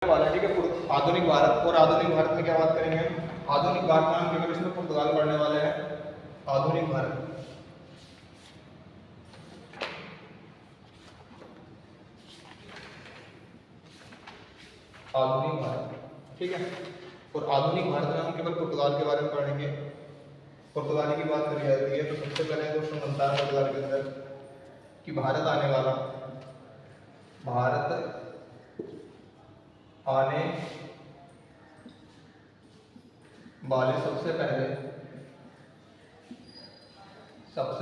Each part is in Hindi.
वाला, ठीक है। आधुनिक भारत, और आधुनिक भारत में क्या बात करेंगे हम, आधुनिक भारत नाम के इसमें पुर्तगाल पढ़ने वाले हैं। आधुनिक भारत, आधुनिक भारत, ठीक है। और आधुनिक भारत में हम केवल पुर्तगाल के बारे में पढ़ेंगे। पुर्तगाली की बात करी जाती है तो सबसे पहले क्वेश्चन बनता है पुर्तगाल के अंदर कि भारत आने वाले सबसे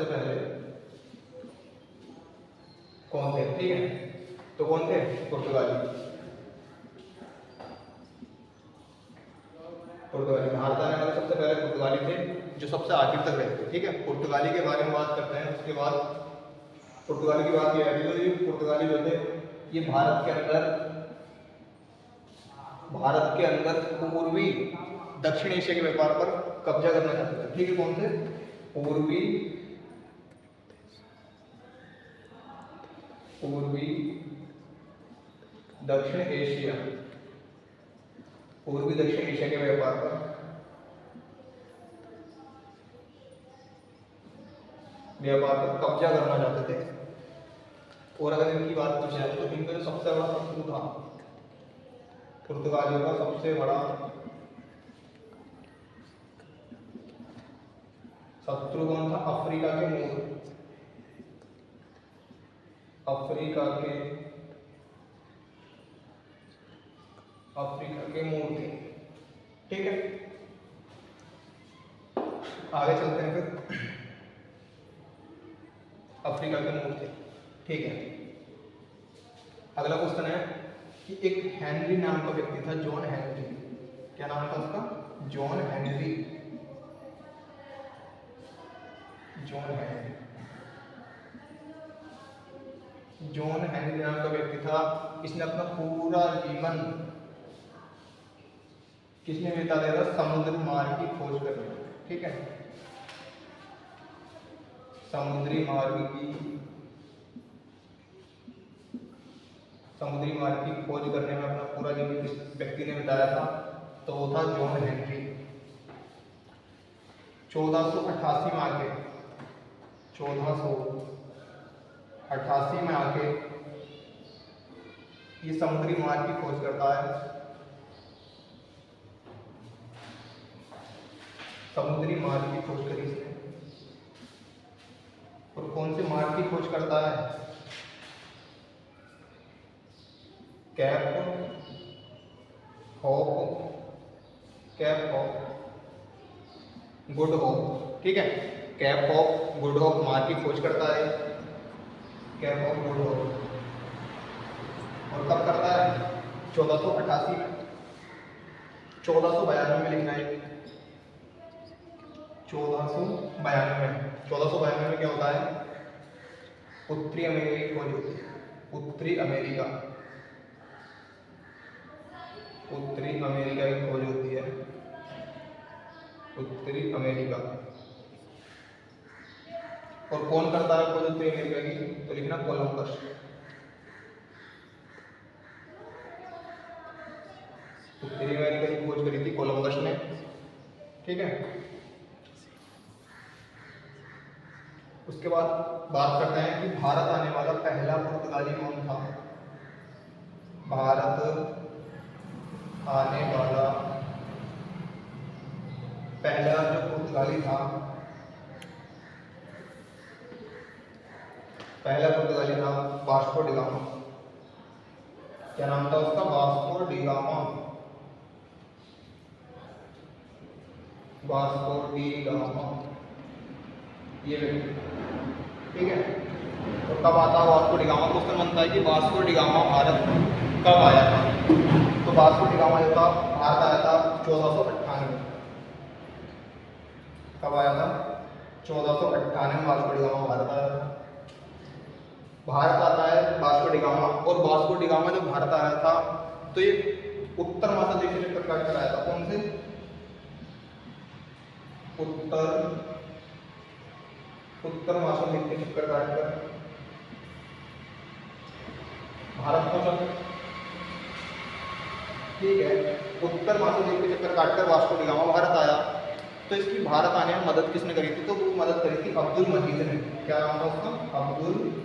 पहले कौन थे, ठीक है। तो कौन थे, पुर्तगाली। भारत आने वाले सबसे पहले पुर्तगाली थे, जो सबसे आखिर तक रहे थे, ठीक है। पुर्तगाली के बारे में बात करते हैं। उसके बाद पुर्तगाली की बात की जाती है तो ये पुर्तगाली जो थे ये भारत के अंदर पूर्वी दक्षिण एशिया के व्यापार पर कब्जा करना चाहते थे, ठीक है। कौन थे, पूर्वी दक्षिण एशिया के व्यापार पर कब्जा करना चाहते थे। और अगर इनकी बात की जाए तो इनका जो सबसे बड़ा शत्रु था, पुर्तगालियों का सबसे बड़ा शत्रु कौन था, अफ्रीका के मूल थे, ठीक है। आगे चलते हैं फिर। अफ्रीका के मूल थे, ठीक है। अगला क्वेश्चन है कि एक हेनरी नाम का व्यक्ति था, जॉन हेनरी। क्या नाम था उसका, जॉन हेनरी। जॉन हेनरी नाम का व्यक्ति था। इसने अपना पूरा जीवन किसने बिता दिया था, समुद्र मार्ग की खोज करने में, ठीक है। समुद्री मार्ग की खोज करने में अपना पूरा जीवन किस व्यक्ति ने बिताया था, तो वो था जॉन हेनरी। 1488 में आके ये समुद्री मार्ग की खोज करता है। समुद्री मार्ग की खोज करी इसने। और कौन से मार्ग की खोज करता है, कैप ऑफ गुड होप, ठीक है। कैप ऑफ गुड होप मार्ग की खोज करता है, कैप ऑफ गुड होप। और कब करता है, 1488 में। 1492 में लिखना है, 1492 में क्या होता है, उत्तरी अमेरिका की खोज होती है। उत्तरी अमेरिका की खोज होती है, उत्तरी अमेरिका। और कौन करता है खोज उत्तरी अमेरिका की, तो लिखना कोलंबस। उत्तरी अमेरिका की खोज करी थी कोलंबस ने, ठीक है। उसके बाद बात करते हैं कि भारत आने वाला पहला पुर्तगाली कौन था। भारत आने वाला पहला जो पुर्तगाली था, वास्को डी गामा। क्या नाम था उसका, वास्को डी गामा। ये व्यक्ति, ठीक है। तो कब आता है वास्को डी गामा, क्वेश्चन बनता है कि वास्को डी गामा भारत कब आया था। तो वास्को डी गामा जो था भारत आया था 1498 में। कब आया था, 1498 में वास्को डी गामा भारत आया था। भारत आता है वास्को डी गामा, और वास्को डी गामा जब भारत आया था तो ये उत्तर महासागरीय से चक्कर काट कर आया था। कौन से, उत्तर महासागरीय के चक्कर काट कर भारत पहुंचा। ठीक है, उत्तर महाद्वीप के चक्कर काटकर वास्को डी गामा भारत आया। तो इसकी भारत आने में मदद किसने करी थी? तो वो मदद करी थी अब्दुल मजीद ने। क्या नाम था उसका? अब्दुल मजीद।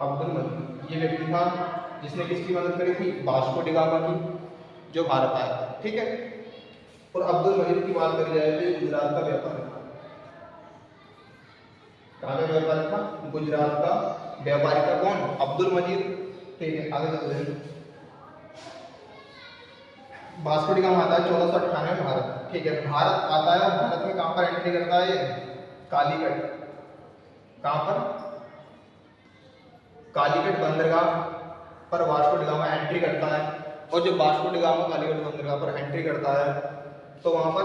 अब्दुल मजीद ये व्यक्ति था जिसने किसकी मदद करी थी? वास्को डी गामा की, जो भारत आया था। ठीक है, और अब्दुल मजीद की बात करी जाए तो गुजरात का व्यापारी था। कहाँ का व्यापारी था? गुजरात का व्यापारी था। कौन? अब्दुल मजीद। ठीक है, आगे चलते हैं। वास्को डी गामा आता है 1498 में भारत। ठीक है, भारत आता है और भारत में कहाँ पर एंट्री करता है? कालीकट। कहाँ पर? कालीकट बंदरगाह पर वास्को डी गामा एंट्री करता है। और जब वास्को डी गामा कालीकट बंदरगाह पर एंट्री करता है तो वहां पर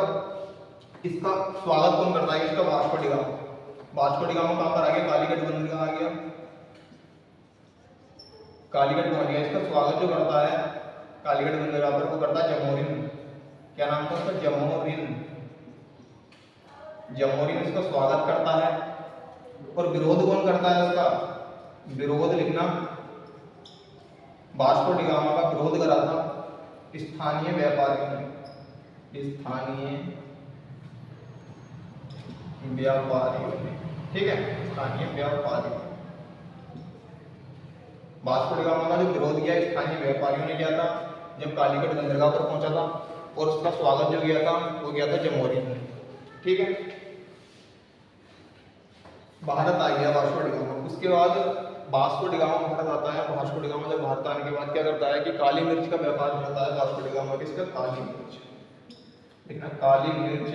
इसका स्वागत कौन करता है? इसका Vasco D gamma. Vasco D gamma कहां पर आ गया? कालीकट बंदरगाह आ गया, कालीकट पहुंच गया। इसका स्वागत जो करता है कालीकट बंदरगाह पर वो करता है जमोरिन। क्या नाम था उसका? जमोरिन। जमोरिन इसका स्वागत करता है। और विरोध कौन करता है उसका? विरोध लिखना, वास्को डी गामा का विरोध करा था स्थानीय व्यापारियों ने। स्थानीय व्यापारियों ने, ठीक है, स्थानीय व्यापारी। वास्को डी गामा का जो विरोध किया स्थानीय व्यापारियों ने किया था जब कालीकट बंदरगाह पर पहुंचा था। और उसका स्वागत जो किया था वो किया था जमोरिन ने। ठीक है, भारत आ गया वास्को डी गामा। उसके बाद वास्को डी गामा भारत आता है। वास्को डी गामा जब भारत आने के बाद क्या करता है कि काली मिर्च का व्यापार करता है वास्को डी गामा। किसका? काली मिर्च। देखना, काली मिर्च,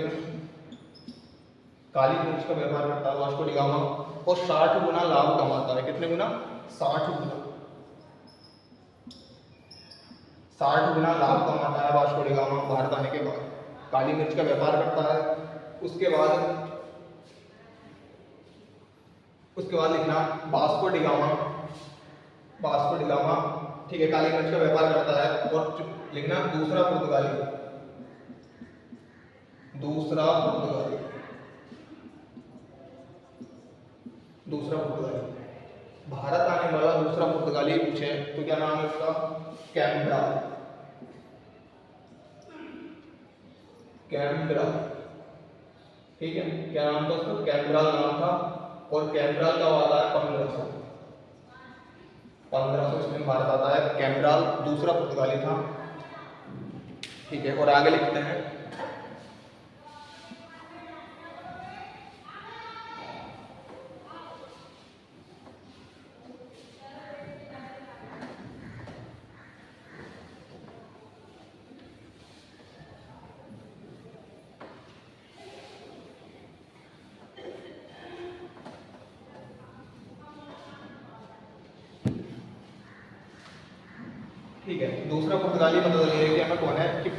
काली मिर्च का व्यापार करता है वास्को डी गामा और 60 गुना लाभ कमाता है। कितने गुना? 60 गुना। 60 गुना लाभ कमाता है वास्को डी गामा भारत आने के बाद। काली मिर्च का व्यापार करता है। उसके बाद लिखना Vasco D gamma. Vasco D gamma, ठीक है, काली मिर्च का व्यापार करता है। और लिखना दूसरा पुर्तगाली। दूसरा पुर्तगाली। दूसरा पुर्तगाली भारत आने वाला दूसरा पुर्तगाली पूछे तो क्या नाम है उसका? कैम्ब्राल। कैम्ब्राल, ठीक है, क्या नाम था उसका? कैम्ब्राल नाम था। और कैम्ब्राल का वाला है 1500 इसमें भारत आता है। कैम्ब्राल दूसरा पुर्तगाली था। ठीक है, और आगे लिखते हैं ठीक है, दूसरा पुर्तगाली बदल एरिया में कौन है कि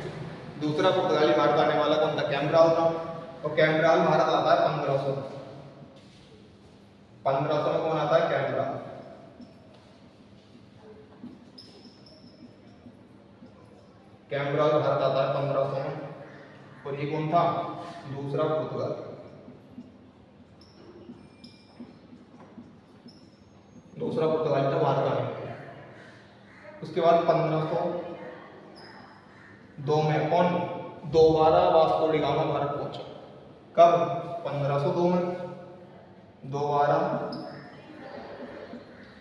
दूसरा पुर्तगाली भारत आने वाला कौन था? कैम्ब्राल था। और कैम्ब्राल भारत आता है 1500। 1500 में कौन आता है? कैम्ब्राल। कैम्ब्राल भारत आता है 1500 में। और ये कौन था? दूसरा पुर्तगाल। दूसरा पुर्तगाली था भारत आने में। उसके बाद 1502 में कौन? दोबारा वास्को डी गामा भारत पहुंचा। कब? 1502 में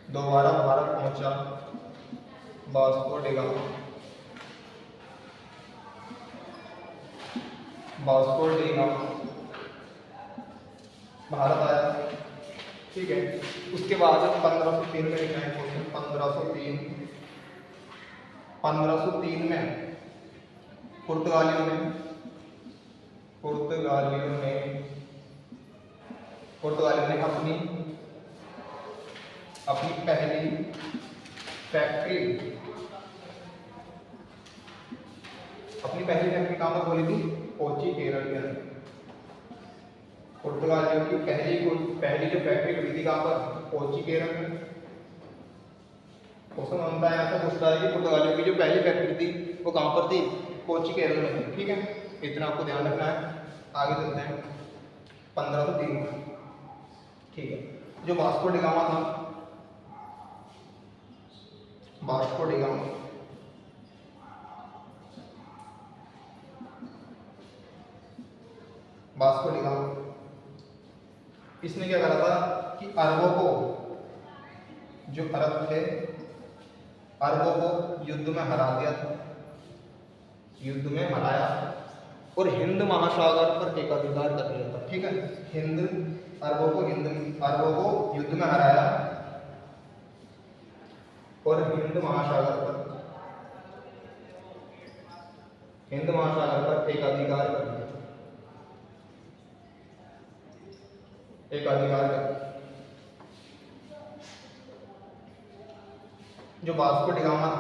दोबारा भारत पहुंचा Vasco D gamma. Vasco D gamma Bharat आया। ठीक है, उसके बाद 1503 में लिखा है क्वेश्चन। 1503 में पुर्तगालियों ने अपनी पहली फैक्ट्री कहाँ पर खोली थी? कोची, केरल के अंदर। पुर्तगालियों की पहली जो फैक्ट्री खुली थी कहाँ पर? कोची, केरल में। क्वेश्चन बनता है, यहाँ से पूछता है कि पुर्तगालियों की जो पहली फैक्ट्री थी वो कहाँ पर थी? कोची, केरल में थी। ठीक है, इतना आपको ध्यान रखना है। आगे चलते हैं 1503 में। ठीक है, जो वास्को डी गामा था, Vasco D gamma, Vasco D gamma, इसने क्या करा था कि अरबों को, जो अरब थे, अरबों को युद्ध में हरा दिया था, युद्ध में हराया और हिंद महासागर पर एकाधिकार कर लिया था। ठीक है, अरबों को युद्ध में हराया और हिंद महासागर पर एकाधिकार कर लिया, एकाधिकार कर लिया। जो वास्को डी गामा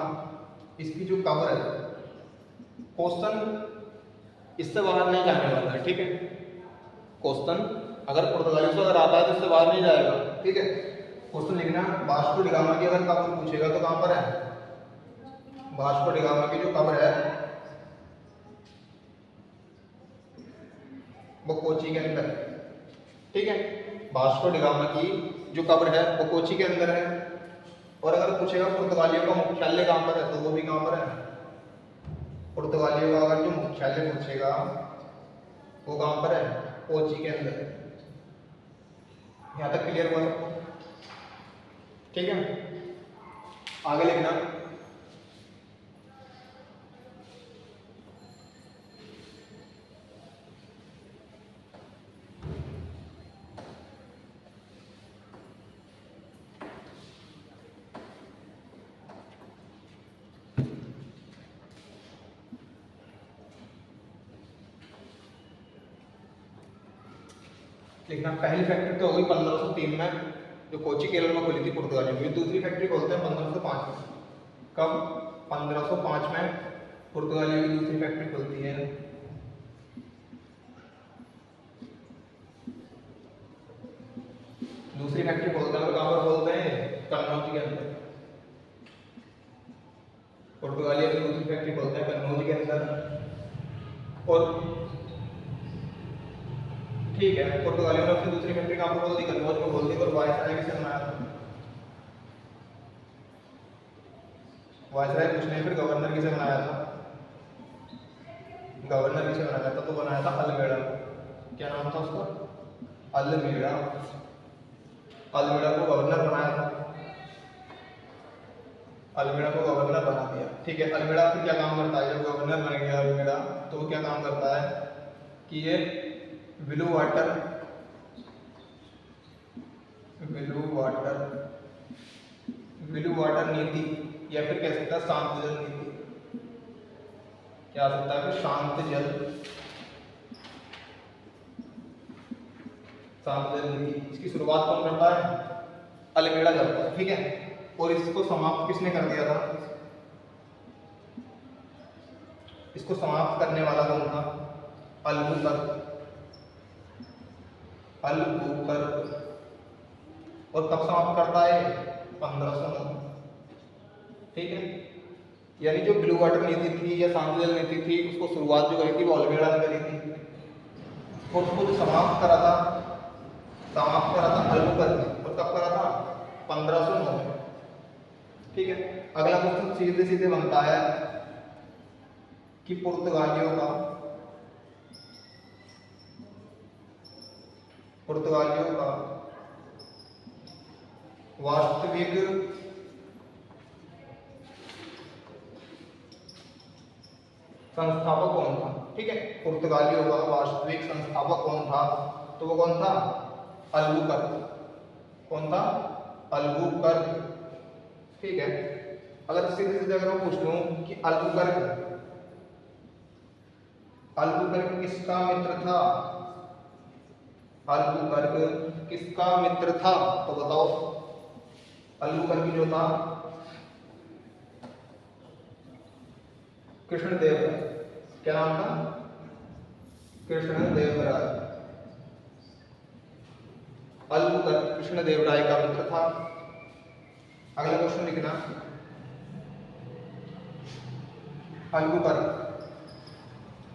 इसकी जो कवर है, क्वेश्चन इससे बाहर नहीं जाने वाला है। ठीक है, क्वेश्चन अगर पुर्तगाली से अगर आता है तो इससे बाहर नहीं जाएगा। ठीक है, क्वेश्चन लिखना, वास्को डी गामा की अगर कवर पूछेगा तो कहां पर है, वास्को डी गामा की जो कवर है वो कोची के अंदर है। ठीक है, वास्को डी गामा की जो कवर है वो कोची के अंदर है। और अगर पूछेगा पुर्तगालियों का मुख्यालय कहां पर है तो वो भी कहां पर है, पुर्तगालियों का अगर जो मुख्यालय पूछेगा वो कहां पर है, कोची के अंदर है। यहां तक क्लियर हुआ? ठीक है, आगे लिखना, लिखना पहली फैक्ट्री तो हो गई 1503 में जो कोची केरल में खुली थी पुर्तगालियों की। दूसरी फैक्ट्री खोलते हैं 1505 में। कब? 1505 में पुर्तगालियों की दूसरी फैक्ट्री खुलती है। दूसरी फैक्ट्री खोलते हैं और कहां पर खोलते हैं, कन्नौज के अंदर। पुर्तगालियों की दूसरी फैक्ट्री खोलते हैं कन्नौज के अंदर। और ठीक है, पुर्तगालियों ने अपनी दूसरी फैक्ट्री कहां पर खोल दी, कन्नौज में खोल दी। और वायसराय किसे बनाया था, वायसराय कुछ नहीं, फिर गवर्नर किसे बनाया था, गवर्नर किसे बनाया था, तो बनाया था अल्मेड़ा। क्या नाम था उसका, अल्मेड़ा। अल्मेड़ा को गवर्नर बनाया था, अल्मेड़ा को गवर्नर बना दिया। ठीक है, अल्मेड़ा फिर क्या काम करता है, जब गवर्नर बन गया अल्मेड़ा तो वो क्या काम करता है कि ये ब्लू वाटर नीति या फिर कह सकता है शांत जल नीति, क्या हो सकता है फिर शांत जल नीति, इसकी शुरुआत कौन करता है, अल्मेड़ा करता है। ठीक है, और इसको समाप्त किसने कर दिया था, इसको समाप्त करने वाला कौन था, अल्बुकर्क। और कब समाप्त करता है, 1509। ठीक है, यानी जो ब्लू वाटर नीति थी या शांत जल नीति थी उसको शुरुआत जो करी थी वो अल्मेड़ा ने करी थी, और उसको जो समाप्त करा था अल्बुकर्क ने। और कब करा था, 1509 में। ठीक है, अगला क्वेश्चन सीधे सीधे बनता है कि पुर्तगालियों का वास्तविक संस्थापक कौन था। ठीक है, पुर्तगालियों का वास्तविक संस्थापक कौन था, तो वो कौन था, अल्बुकर्क। कौन था, अल्बुकर्क। ठीक है, अगर सीधे सीधे अगर मैं पूछ लूं कि अल्बुकर्क किसका मित्र था, अल्बुकर्क किसका मित्र था, तो बताओ। अल्बुकर्क जो था कृष्णदेवराय। क्या नाम था, कृष्णदेवराय। अल्बुकर्क कृष्णदेवराय का मित्र था। अगला क्वेश्चन लिखना, अल्बुकर्क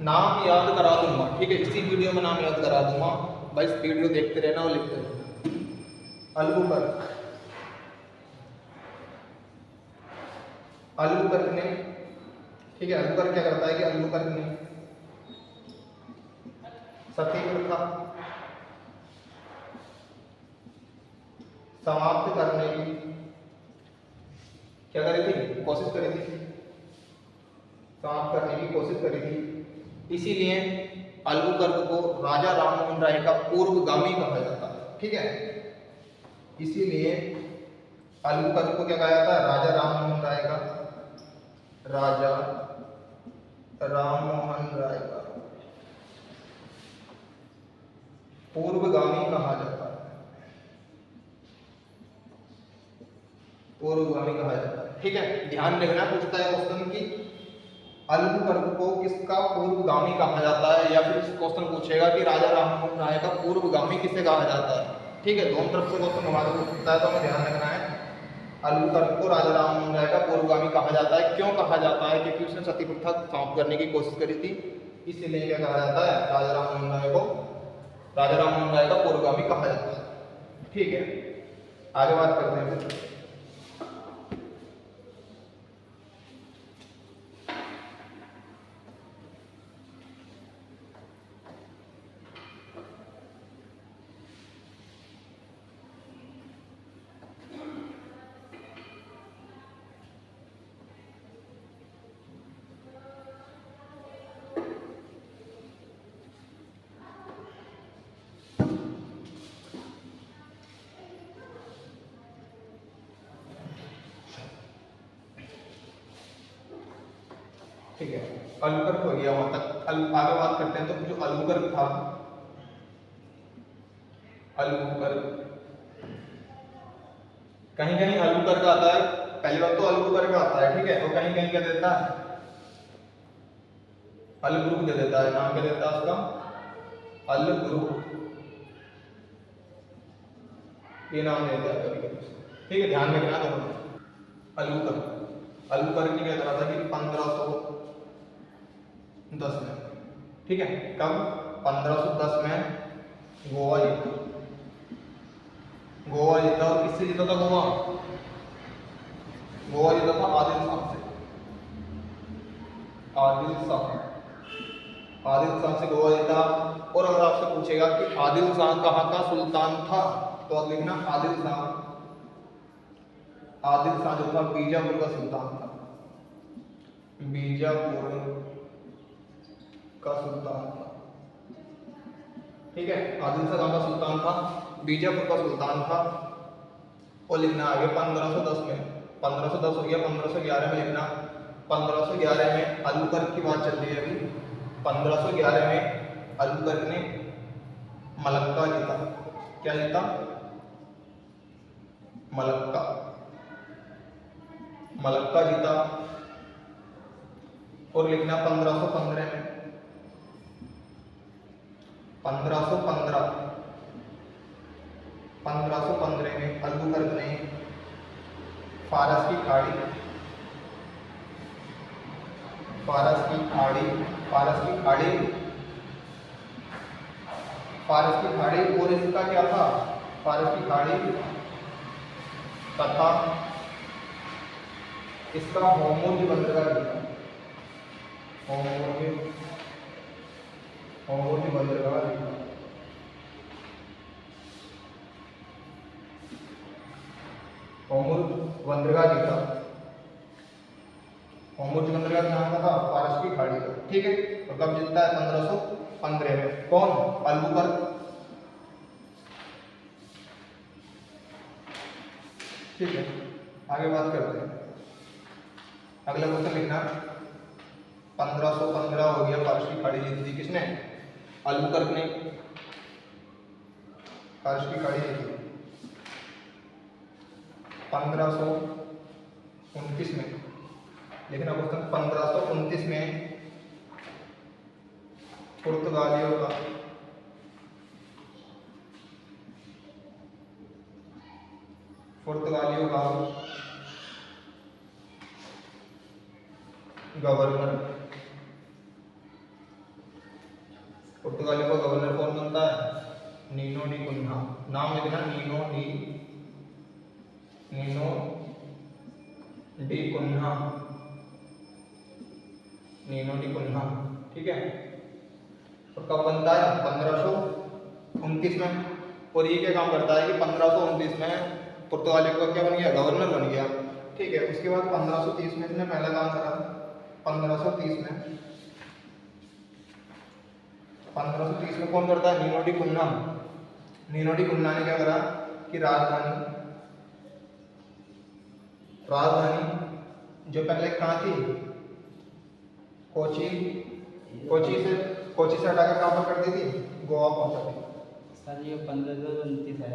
नाम याद करा दूंगा। ठीक है, इसी वीडियो में नाम याद करा दूंगा, बस वीडियो देखते रहना और लिखते रहना। अल्बुकर्क, अल्बुकर्क ने, ठीक है, अल्बुकर्क क्या करता है कि अल्बुकर्क ने सती प्रथा समाप्त करने की क्या करी थी, कोशिश करी थी, समाप्त करने की कोशिश करी थी। इसीलिए अल्बुकर्क को राजा राममोहन राय का पूर्वगामी कहा जाता है, ठीक है। इसीलिए अल्बुकर्क को क्या कहा जाता है, राजा राममोहन राय का, राजा राममोहन राय का पूर्वगामी कहा जाता है, पूर्वगामी कहा जाता है, ठीक है। ध्यान रखना, पूछता है क्वेश्चन की अल्बुकर्क को किसका पूर्वगामी कहा जाता है, या फिर क्वेश्चन पूछेगा कि राजा राममोहन राय का पूर्वगामी किसे कहा जाता है, ठीक है। दोनों तरफ से क्वेश्चन हमारे को पूछता है, तो हमें ध्यान रखना है अल्बुकर्क को राजा राममोहन राय का पूर्वगामी कहा जाता है। क्यों कहा जाता है, क्योंकि उसने सती प्रथा समाप्त करने की कोशिश करी थी, इसीलिए क्या कहा जाता है, राजा राममोहन राय को राजा राममोहन राय का पूर्वगामी कहा जाता है, ठीक है। आगे बात करते हैं। ठीक है, अल्बुकर्क हो गया वहां तक। आगे बात करते हैं। तो जो अल्बुकर्क था, अल्बुकर्क, कहीं कहीं अल्बुकर्क आता है, पहली बात तो अल्बुकर्क आता है, ठीक है। और कहीं कहीं क्या देता है, अलब्रुक दे देता है, नाम क्या देता है उसका, अलब्रुक, ये नाम देता है कभी कभी, ठीक है। ध्यान में रखना दोनों। अल्बुकर्क ने क्या करा था कि 1510 में, ठीक है, कब, 1510 में गोवा जीता, गोवा जीता। और किससे जीता था गोवा, गोवा जीता था आदिल शाह से, आदिल शाह, आदिल शाह से गोवा जीता। और अगर आपसे पूछेगा कि आदिल शाह कहाँ का सुल्तान था, तो आप लिखना आदिल शाह, आदिल शाह जो था बीजापुर का सुल्तान था, बीजापुर का सुल्तान था, ठीक है। आदिल शाह कहाँ का सुल्तान था, बीजापुर का सुल्तान था। और लिखना आगे 1510 में, 1510 हो गया, 1511 में लिखना, 1511 में अल्बुकर्क की बात चल रही है अभी। 1511 में अल्बुकर्क ने मलक्का जीता, क्या जीता, मलक्का, मलक्का जीता। और लिखना 1515 में, 1515 में अल्बुकर्क ने फारस की खाड़ी, फारस की खाड़ी, फारस की खाड़ी, फारस की खाड़ी, और इसका क्या था, फारस की खाड़ी तथा इसका होर्मुज बंदरगाह जीता, होर्मुज बंदरगाह जीता। होर्मुज बंदरगाह जीता, होर्मुज बंदरगाह कहाँ का था, फारस की खाड़ी का, ठीक है। और कब जीतता है, 1515 में। कौन, अल्बुकर्क, ठीक है। आगे बात करते हैं। अगला क्वेश्चन लिखना, 1515 हो गया, फारस की खाड़ी जीती थी किसने, अल्बुकर्क ने, फारस की खाड़ी जीती। 1529 में लिखना क्वेश्चन, 1529 में पुर्तगालियों का गवर्नर, पुर्तगालियों का गवर्नर कौन बनता है, नीनो डी कुन्हा, नाम लिखना नीनो डी डी कुन्हा, नीनो डी कुन्हा, ठीक है। और कब बनता है? 1529 में। और ये क्या काम करता है कि 1529 में पुर्तगालियों का क्या बन गया? गवर्नर बन गया, ठीक है। उसके बाद 1530 में इसने पहला काम करा। 1530 में 1530 में कौन करता है? नीनो डी कुन्हा। नीनो डी कुन्हा ने क्या करा कि राजधानी जो पहले कहाँ थी? कोची से हटाकर कहाँ पर कर दी थी? गोवा पहुंचा दी। सर ये 1529 है।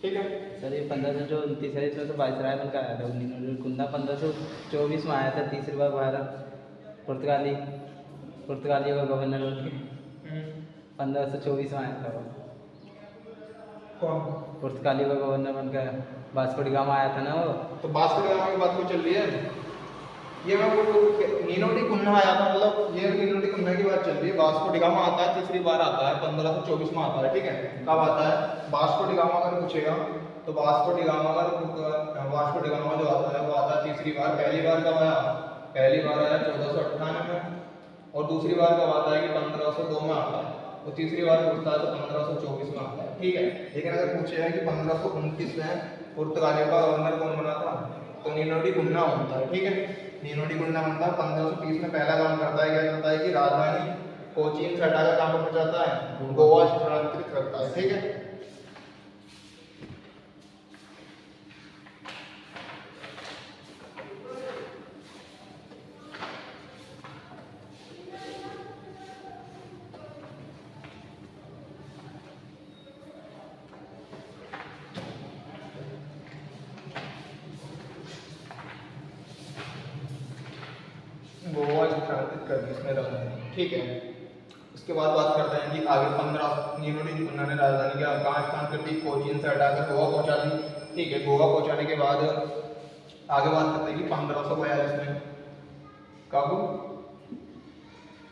ठीक है सर, ये 1529 है। इसमें तो वायसराय बनकर आया था। नीनो डी कुन्हा 1524 में आया था तीसरी बार भारत। पुर्तगालियों का गवर्नर बन के 1524 में आया था वो। कौन? पुर्तगालियों का गवर्नर बनकर वास्को डी गामा आया था ना वो। तो वास्को डी गामा की बात को चल रही है। ये मैं नीनो डी कुन्हा आया था, मतलब ये नीनो डी कुन्हा की बात चल रही है। वास्को डी गामा आता है, तीसरी बार आता है, 1524 में आता है, ठीक है। कब आता है? वास्को डी गामा अगर पूछेगा तो वास्को डी गामा जो आता है वो आता है तीसरी बार। पहली बार कब आया? पहली बार आया 1498 में। और दूसरी बार कब आता है कि 1502 में आता है। और तीसरी बार पूछता है तो 1524 में आता है, ठीक है। लेकिन अगर पूछेगा कि 1529 में पुर्तगालियों का गवर्नर कौन बना था, तो नीनो डी कुन्हा बनता है, ठीक है। नीनो डी कुन्हा बनता है। 1530 में पहला काम करता है, क्या करता है कि राजधानी कोचीन से हटाकर कहाँ पर पहुंचाता है? गोवा स्थानांतरित करता है, ठीक है। गोवा स्थानांतरित कर दी इसमें राजधानी, ठीक है। उसके बाद बात करते हैं कि आगे 15 नीनो डी कुन्हा ने राजधानी क्या कहाँ स्थान कर दी? कोचीन से हटाकर गोवा पहुंचा दी, ठीक है। गोवा पहुंचाने के बाद आगे बात करते हैं कि 1542 में, कब?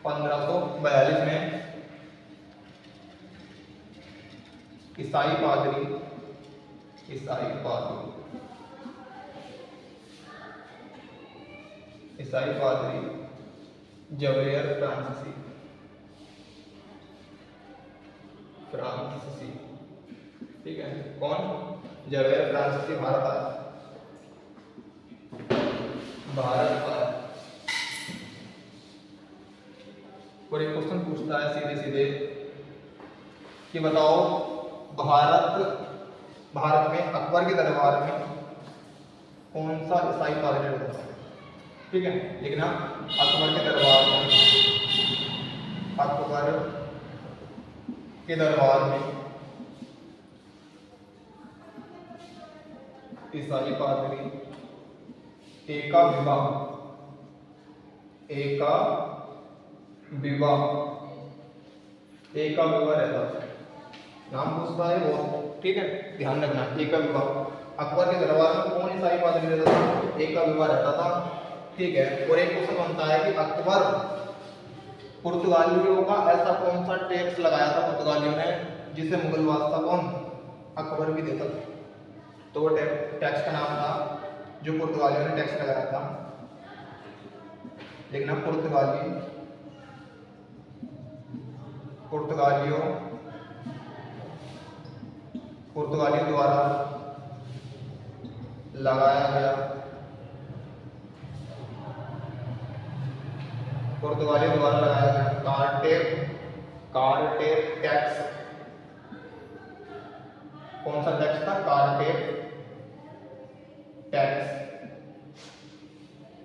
1542 में ईसाई पादरी जवेयर फ्रांसीसी, ठीक है। कौन? जवेयर फ्रांसीसी भारत आया। और एक क्वेश्चन पूछता है सीधे सीधे कि बताओ भारत में अकबर के दरबार में कौन सा ईसाई पादरी रहता है, ठीक है। लिखना अकबर के दरबार में ईसाई पादरी एका विवाह रहता है। नाम पूछता है वो, ठीक है, ध्यान रखना। एका विवाह, अकबर के दरबार में कौन ईसाई पादरी रहता था? एका विवाह रहता था, ठीक है। और एक क्वेश्चन बनता है कि अकबर पुर्तगालियों का ऐसा कौन सा टैक्स लगाया था पुर्तगालियों ने जिसे मुगल बादशाह कौन? अकबर भी देता था। तो वो टैक्स का नाम था जो पुर्तगालियों ने टैक्स लगाया था। लिखना पुर्तगालियों द्वारा लगाया गया कारटेप टैक्स। कौन सा टैक्स था? कारटेप टैक्स।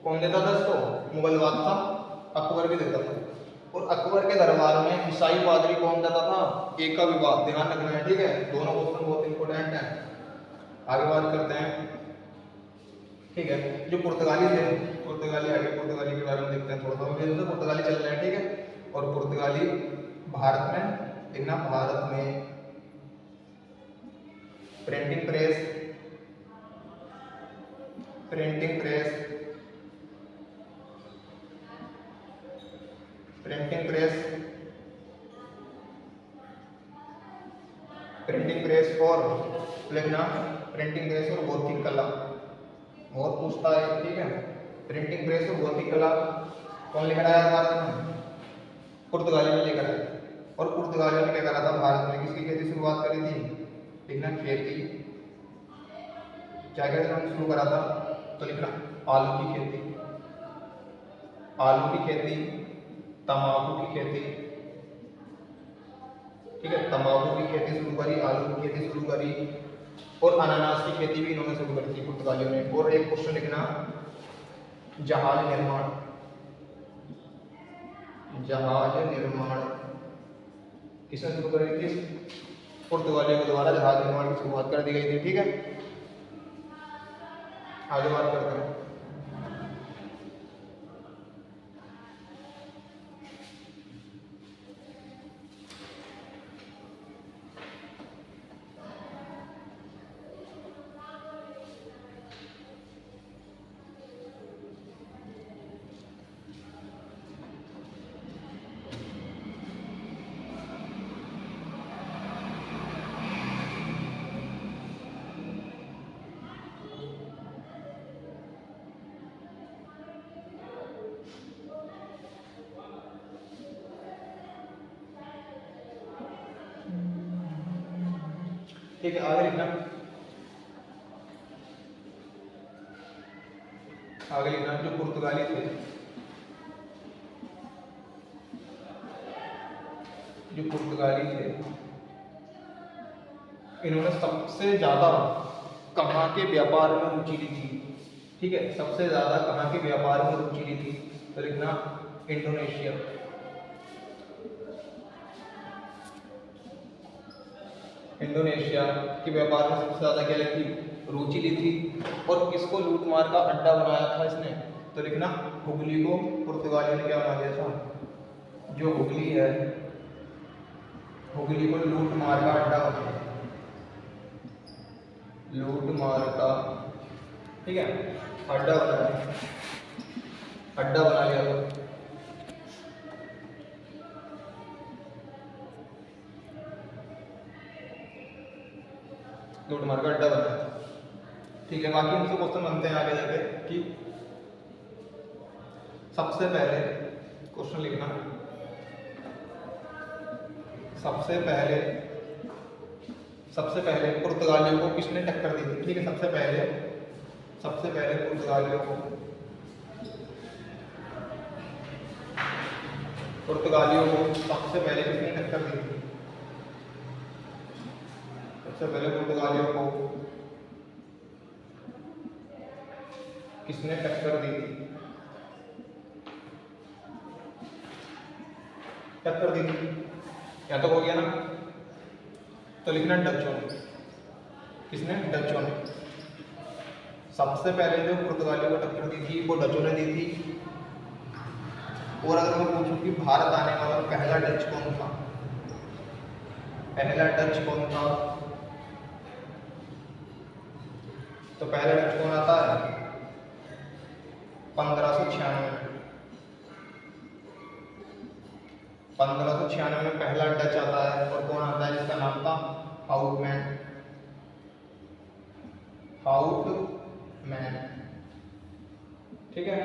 कौन देता था इसको? मुगल बादशाह अकबर भी देता था। और अकबर के दरबार में ईसाई पादरी कौन देता था? एका विवाह। ध्यान रखना है, ठीक है। दोनों क्वेश्चन बहुत इंपॉर्टेंट हैं। आगे बात करते हैं, ठीक है। जो पुर्तगाली थे, पुर्तगाली के बारे में देखते हैं थोड़ा सा। पुर्तगाली चल रहे हैं, ठीक है। और पुर्तगाली भारत में, देखना, भारत में प्रिंटिंग प्रेस और लिखना प्रिंटिंग प्रेस और भौतिक कला बहुत पूछता है, ठीक है। प्रिंटिंग प्रेस और भौतिक कला कौन लेकर आया भारत में? पुर्तगाली ने लेकर आया। और पुर्तगालियों ने क्या करा था भारत में, किसकी खेती शुरुआत करी थी? लिखना खेती, क्या क्या उन्होंने शुरू करा था? तो लिखना आलू की खेती, आलू की खेती, तंबाकू की खेती, ठीक है, तंबाकू की खेती शुरू करी, आलू की खेती शुरू करी, और अनानास की खेती भी इन्होंने शुरू करी थी पुर्तगालियों ने। और एक क्वेश्चन लिखना, जहाज निर्माण, जहाज निर्माण किसने शुरू करी थी? पुर्तगालियों के द्वारा जहाज निर्माण की शुरुआत कर दी गई थी, ठीक है। आगे बात करते हैं। ठीक है, आगे लिखना, आगे लिखना जो पुर्तगाली थे, जो पुर्तगाली थे, इन्होंने सबसे ज्यादा कहाँ के व्यापार में रुचि ली थी? ठीक है, सबसे ज्यादा कहाँ के व्यापार में रुचि ली थी? तो लिखना इंडोनेशिया, इंडोनेशिया के व्यापार में सबसे ज्यादा क्या ली थी? रुचि ली थी। और किसको लूट मार का अड्डा बनाया था इसने? तो लिखना हुगली को पुर्तगालियों ने क्या बना दिया था? जो हुगली है, हुगली को लूट मार का अड्डा बना दिया, लूट मार का, ठीक है, अड्डा बना दिया, अड्डा बना लिया था। लूट मार का अड्डा बना, ठीक है। बाकी हमसे क्वेश्चन बनते हैं आगे जाके कि सबसे पहले क्वेश्चन लिखना, सबसे पहले पुर्तगालियों को किसने टक्कर दी थी? ठीक है, सबसे पहले पुर्तगालियों को सबसे पहले किसने टक्कर दी थी? सबसे पहले पुर्तगालियों को किसने टक्कर दी थी? टक्कर दी थी, या तो हो गया ना? तो लिखना डचों ने, किसने? डचों ने। सबसे पहले जो पुर्तगालियों को टक्कर दी थी वो डचों ने दी थी। और अगर मैं पूछूं कि भारत आने वाला पहला डच कौन था? पहला डच कौन था? तो पहला डच कौन आता है? 1596 में पहला डच आता है। और कौन आता है? जिसका नाम था हाउटमैन, हाउटमैन, ठीक है,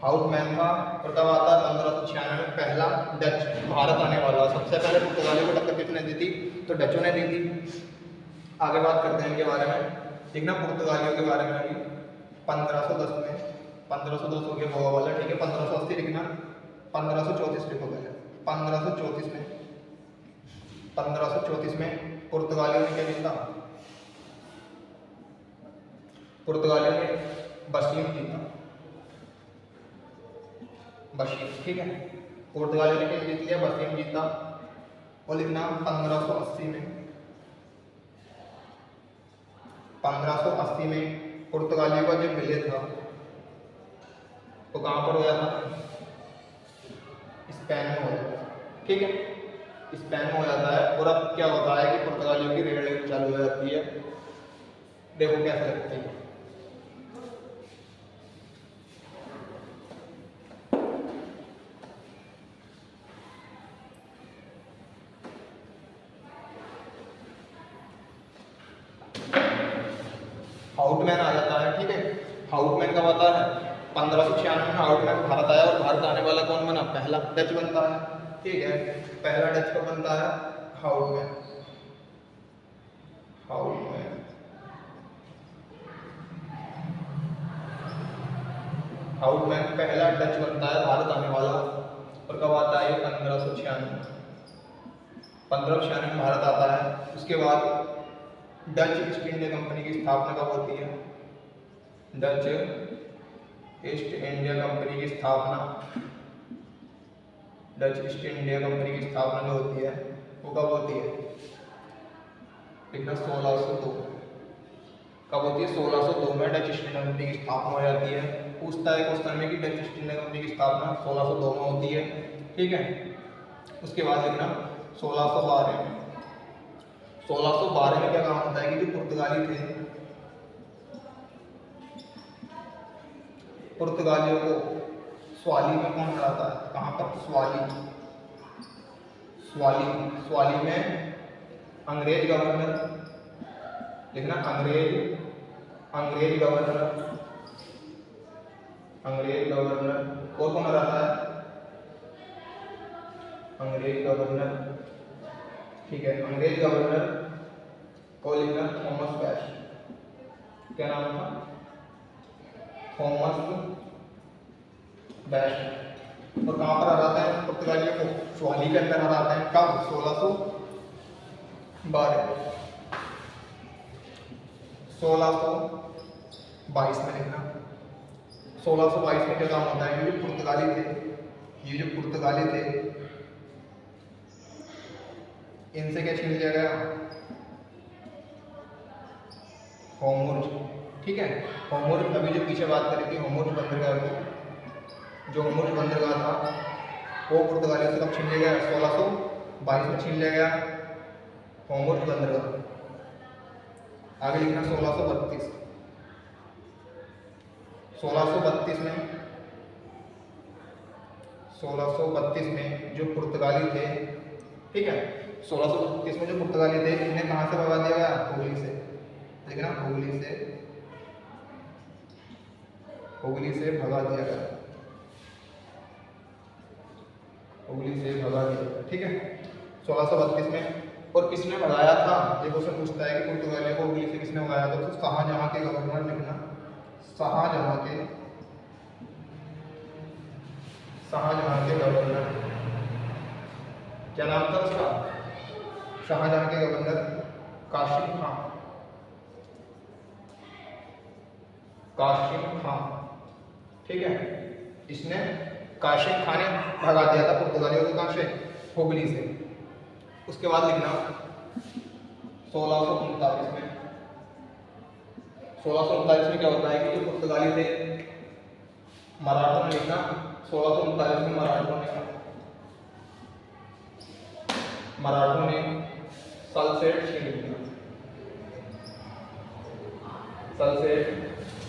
हाउटमैन था। और तब आता है 1596 में पहला डच भारत आने वाला। सबसे पहले पुर्तगालियों को टक्कर किसने दी थी? तो डचों ने दी थी। आगे बात करते हैं इनके बारे में। देखना पुर्तगालियों के बारे में अभी 1510 में, 1510 हो गया गोवा वाला, ठीक है। 1580 लिखना, 1534 लिखो पहले। 1534 में पुर्तगालियों ने क्या जीता? पुर्तगालियों ने बशीम जीता, बशीम, ठीक है। पुर्तगालियों ने क्या जीत लिया? बशीम जीता। और लिखना 1580 में, 1580 में पुर्तगालियों का जो विलय था तो कहाँ पर हुआ था? स्पेन में हो जाता है, ठीक है, स्पेन में हो जाता है। और अब क्या होता है कि पुर्तगालियों की रेड चालू हो जाती है। देखो कैसे लगती है। हाउटमैन आ जाता है, ठीक है। हाउटमैन कब आता है? 1596 में हाउटमैन भारत आया, और भारत आने वाला कौन बना? पहला डच बनता है। ठीक है, पहला डच कब बनता है? हाउटमैन। हाउटमैन हाउटमैन पहला डच बनता है भारत आने वाला, और कब आता है? 1596 में भारत आता है। उसके बाद डच ईस्ट इंडिया कंपनी की स्थापना कब होती है? डच ईस्ट इंडिया कंपनी की स्थापना, डच ईस्ट इंडिया कंपनी की स्थापना जो होती है वो कब होती है? लिखना 1602। कब होती है? 1602 में डच ईस्ट इंडिया कंपनी की स्थापना हो जाती है। पूछता है क्वेश्चन में कि डच ईस्ट इंडिया कंपनी की स्थापना 1602 में होती है। ठीक है, उसके बाद लिखना 1612 में। 1612 में क्या काम होता है कि जो पुर्तगाली थे, पुर्तगालियों को स्वाली में कौन हराता है? कहाँ पर? स्वाली। स्वाली में अंग्रेज गवर्नर, लिखना अंग्रेज गवर्नर, और कौन हराता है? अंग्रेज गवर्नर। ठीक है, अंग्रेज गवर्नर को लिखना थॉमस बेस्ट। क्या नाम था? Thomas best. और कहाँ पर हराते हैं पुर्तगालियों को? स्वाली के अंदर हराते हैं। कब? 1612। 1622 में लिखना। 1622 में क्या काम होता है कि ये जो पुर्तगाली थे इनसे क्या छीन लिया गया? होमुर्ज। ठीक है, होमुर्ज, अभी जो पीछे बात करी थी होमुर्ज बंदरगाह को, जो होमुर्ज बंदरगाह था वो पुर्तगालियों से कब छीन लिया गया? 1622 में छीन लिया गया होमुर्ज बंदरगाह। आगे लिखना 1632। 1632 में जो पुर्तगाली थे, ठीक है, 1632 में जो पुर्तगाली थे इन्हें कहाँ से भगा दिया गया? हुगली से। लिखना हुगली से भगा दिया गया। ठीक है, 1632 में। और किसने भगाया था? ये क्वेश्चन पूछता है कि पुर्तगालियों को हुगली से किसने भगाया था? तो शाहजहां के गवर्नर, लिखना शाहजहां के गवर्नर। क्या नाम था उसका? शाहजहां के गवर्नर कासिम खां। ठीक है, इसने कासिम खान ने भगा दिया था पुर्तगालियों को। कहाँ से? हुगली से। उसके बाद लिखना 1639 में। 1639 में क्या होता है कि जो पुर्तगाली थे मराठों ने, लिखना 1639 में मराठों ने सल्सेट छीन लिया।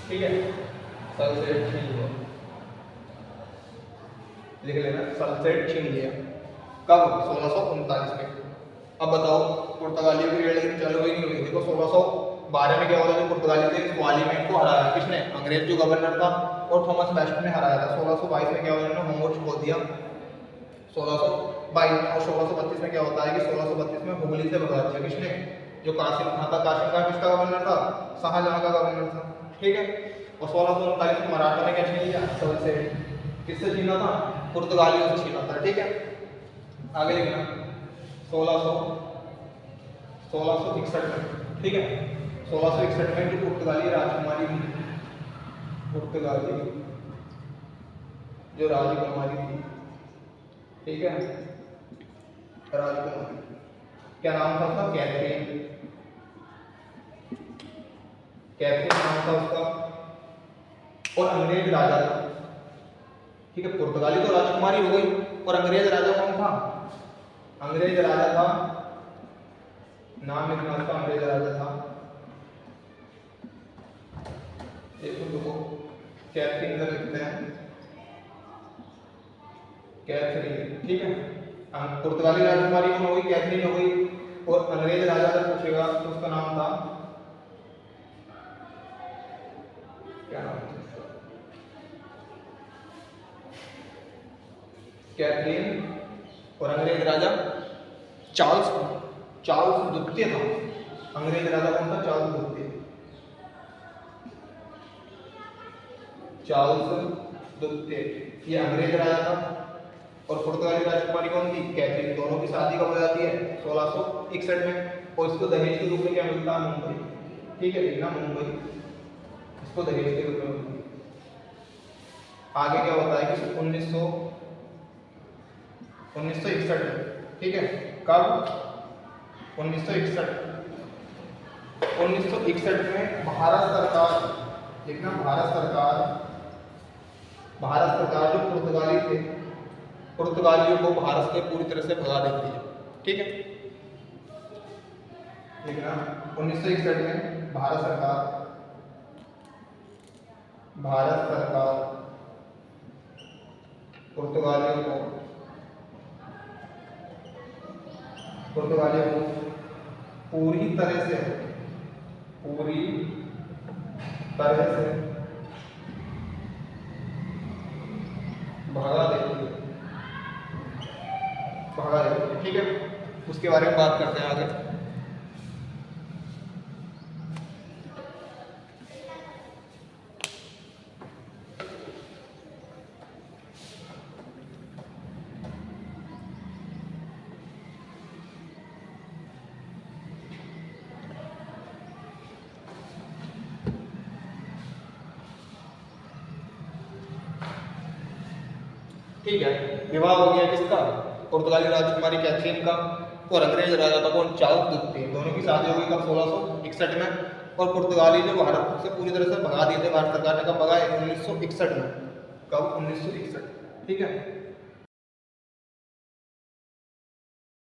ठीक है, सल्सेट छीन लिया, लिख लेना सल्सेट छीन लिया। कब? 1639 में। अब बताओ पुर्तगालियों की लड़ाई चालू हुई नहीं हुई? देखो 1612 में क्या होता है? जो पुर्तगाली थे स्वाली में इनको हराया। किसने? अंग्रेज जो गवर्नर था और थॉमस बेस्ट ने हराया था। 1622 में क्या हुआ? इन्होंने होमोर्ज खो दिया 1622 में। और 1632 में क्या होता है कि 1632 में हुगली से भगा दिया। किसने? जो कासिम खान था। कासिम खान किसका गवर्नर था? शाहजहां का गवर्नर था। ठीक है, और 1639 में मराठा ने क्या छीन लिया? सल्सेट। किससे छीना था? पुर्तगालियों से छीना था। ठीक है, आगे लिखना 1661 में। ठीक है, 1661 में जो पुर्तगाली राजकुमारी थी, ठीक है, राजकुमारी, क्या नाम था उसका? कैथरीन नाम था उसका। और अंग्रेज राजा था। ठीक है, पुर्तगाली तो राजकुमारी हो गई, और अंग्रेज राजा कौन था? अंग्रेज राजा था, नाम लिखना उसका, अंग्रेज राजा था, देखो कैथरीन का लिखते हैं, कैथरीन। ठीक है, पुर्तगाली राजकुमारी कौन हो गई? कैथरीन हो गई। और अंग्रेज राजा अगर पूछेगा तो उसका नाम था क्या नाम है इसका? कैथरीन। और अंग्रेज राजा चार्ल्स चार्ल्स द्वितीय था। अंग्रेज राजा कौन था? चार्ल्स द्वितीय। चार्ल्स द्वितीय ये अंग्रेज राजा था। और पुर्तगाली राजकुमारी कौन थी? कैथरीन। दोनों की शादी कब हो जाती है? 1661 में। और इसको दहेज के रूप में क्या मिलता है? मुंबई। ठीक है, देखना मुंबई इसको दहेज के रूप में मिलती है। आगे क्या होता है कि 1961 में, ठीक है, कब? 1961 में भारत सरकार, देखना भारत सरकार जो पुर्तगाली थे, पुर्तगालियों को भारत से पूरी तरह से भगा देती है। ठीक है, देखना 1961 में भारत सरकार पुर्तगालियों को पूरी तरह से भगा देती है। ठीक है, उसके बारे में बात करते हैं आगे। ठीक है, विवाह हो गया किसका? पुर्तगाली राजकुमारी कैथरीन का और अंग्रेज राजा था कौन? चार्ल्स द्वितीय। दोनों की शादी हो गई कब? 1661 में। और पुर्तगाली जो भारत से पूरी तरह से भगा दिए थे, भारत सरकार ने कब भगाए? 1961 में। कब? 1961। ठीक है,